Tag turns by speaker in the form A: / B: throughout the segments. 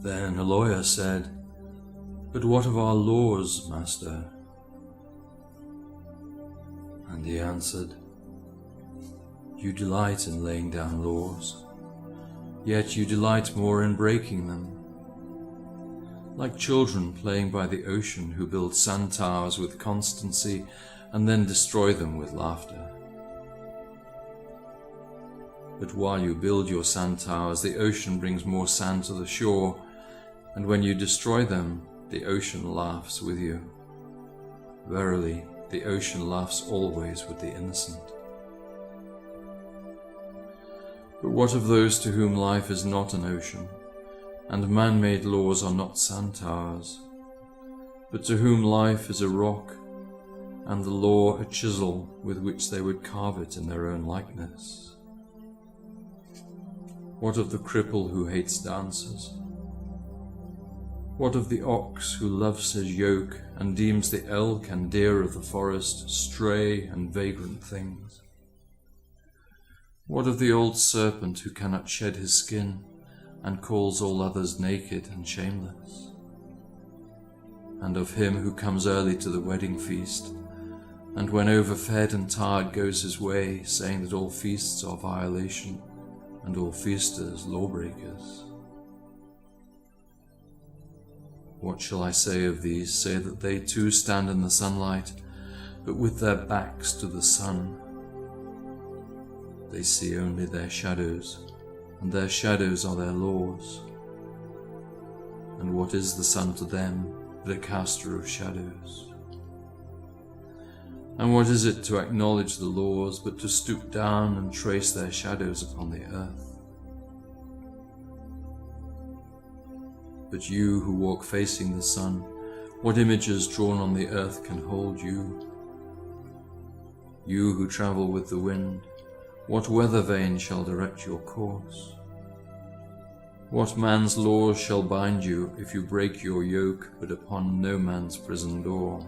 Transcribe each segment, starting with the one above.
A: Then a lawyer said, "But what of our laws, Master?" And he answered, "You delight in laying down laws, yet you delight more in breaking them. Like children playing by the ocean who build sand towers with constancy and then destroy them with laughter. But while you build your sand towers, the ocean brings more sand to the shore, and when you destroy them, the ocean laughs with you. Verily, the ocean laughs always with the innocent. But what of those to whom life is not an ocean, and man-made laws are not sand towers, but to whom life is a rock, and the law a chisel with which they would carve it in their own likeness? What of the cripple who hates dancers? What of the ox who loves his yoke and deems the elk and deer of the forest stray and vagrant things? What of the old serpent who cannot shed his skin and calls all others naked and shameless? And of him who comes early to the wedding feast, and when overfed and tired goes his way, saying that all feasts are violation, and all feasters lawbreakers? What shall I say of these, say that they too stand in the sunlight, but with their backs to the sun? They see only their shadows, and their shadows are their laws. And what is the sun to them but a caster of shadows? And what is it to acknowledge the laws but to stoop down and trace their shadows upon the earth? But you who walk facing the sun, what images drawn on the earth can hold you? You who travel with the wind, what weather vane shall direct your course? What man's laws shall bind you if you break your yoke but upon no man's prison door?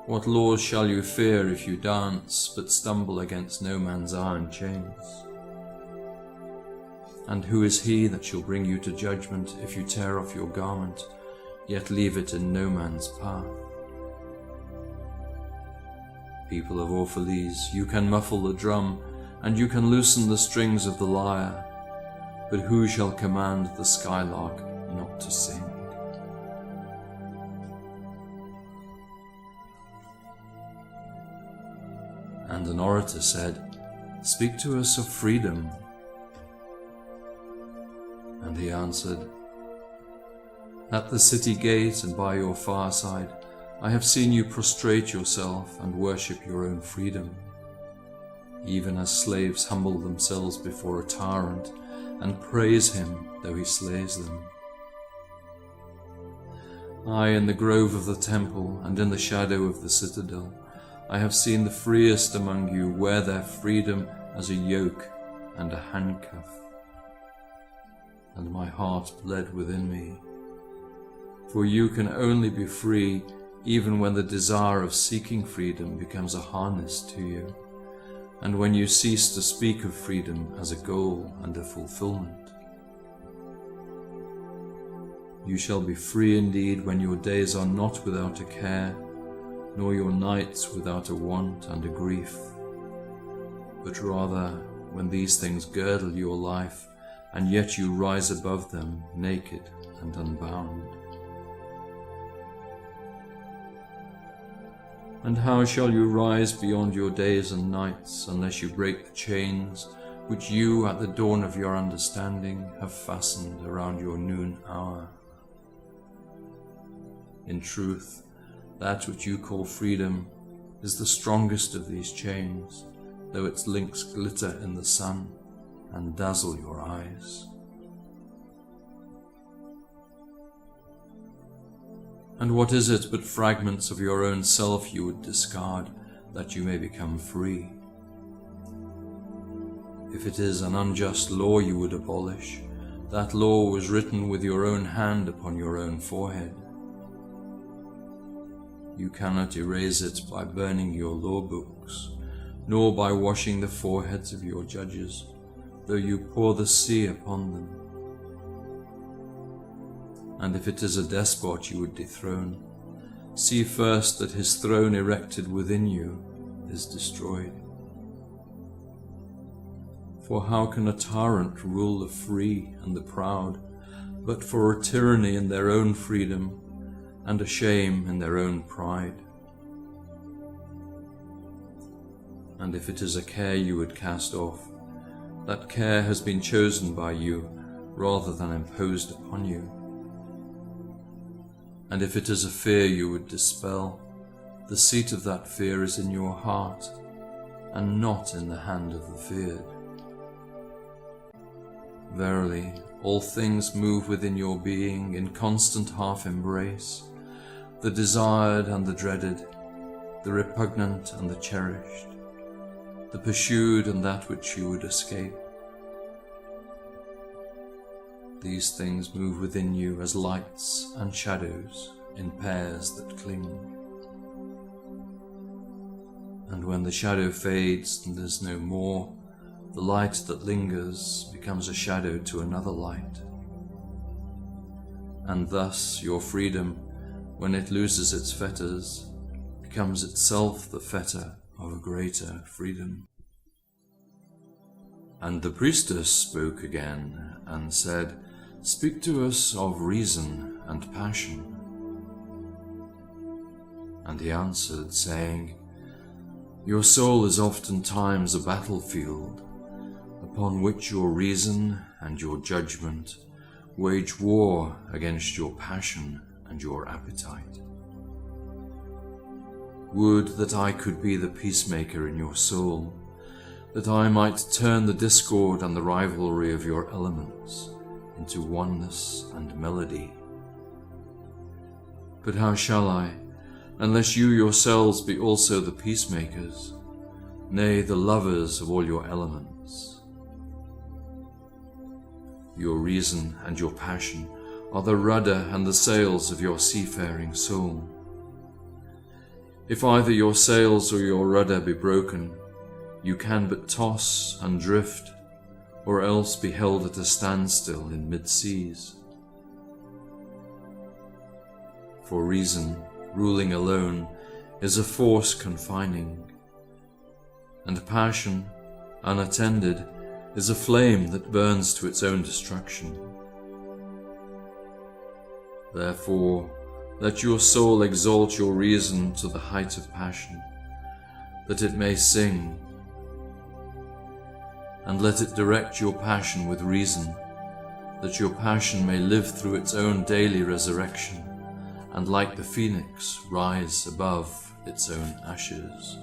A: What laws shall you fear if you dance but stumble against no man's iron chains? And who is he that shall bring you to judgment if you tear off your garment, yet leave it in no man's path? People of Orphalese, you can muffle the drum, and you can loosen the strings of the lyre, but who shall command the skylark not to sing? And an orator said, "Speak to us of freedom." And he answered, "At the city gate and by your fireside, I have seen you prostrate yourself and worship your own freedom, even as slaves humble themselves before a tyrant and praise him though he slays them. I, in the grove of the temple and in the shadow of the citadel, I have seen the freest among you wear their freedom as a yoke and a handcuff. And my heart bled within me. For you can only be free even when the desire of seeking freedom becomes a harness to you, and when you cease to speak of freedom as a goal and a fulfillment. You shall be free indeed when your days are not without a care, nor your nights without a want and a grief, but rather when these things girdle your life, and yet you rise above them naked and unbound. And how shall you rise beyond your days and nights unless you break the chains which you at the dawn of your understanding have fastened around your noon hour? In truth, that which you call freedom is the strongest of these chains, though its links glitter in the sun and dazzle your eyes. And what is it but fragments of your own self you would discard, that you may become free? If it is an unjust law you would abolish, that law was written with your own hand upon your own forehead. You cannot erase it by burning your law books, nor by washing the foreheads of your judges, though you pour the sea upon them. And if it is a despot you would dethrone, see first that his throne erected within you is destroyed. For how can a tyrant rule the free and the proud, but for a tyranny in their own freedom, and a shame in their own pride? And if it is a care you would cast off, that care has been chosen by you rather than imposed upon you. And if it is a fear you would dispel, the seat of that fear is in your heart, and not in the hand of the feared. Verily, all things move within your being in constant half-embrace, the desired and the dreaded, the repugnant and the cherished, the pursued and that which you would escape. These things move within you as lights and shadows in pairs that cling. And when the shadow fades and is no more, the light that lingers becomes a shadow to another light. And thus your freedom, when it loses its fetters, becomes itself the fetter of a greater freedom. And the priestess spoke again and said, Speak to us of reason and passion. And he answered, saying, Your soul is oftentimes a battlefield, upon which your reason and your judgment wage war against your passion and your appetite. Would that I could be the peacemaker in your soul, that I might turn the discord and the rivalry of your elements into oneness and melody. But how shall I, unless you yourselves be also the peacemakers, nay, the lovers of all your elements? Your reason and your passion are the rudder and the sails of your seafaring soul. If either your sails or your rudder be broken, you can but toss and drift, or else be held at a standstill in mid-seas. For reason, ruling alone, is a force confining, and passion, unattended, is a flame that burns to its own destruction. Therefore, let your soul exalt your reason to the height of passion, that it may sing, and let it direct your passion with reason, that your passion may live through its own daily resurrection, and like the phoenix rise above its own ashes.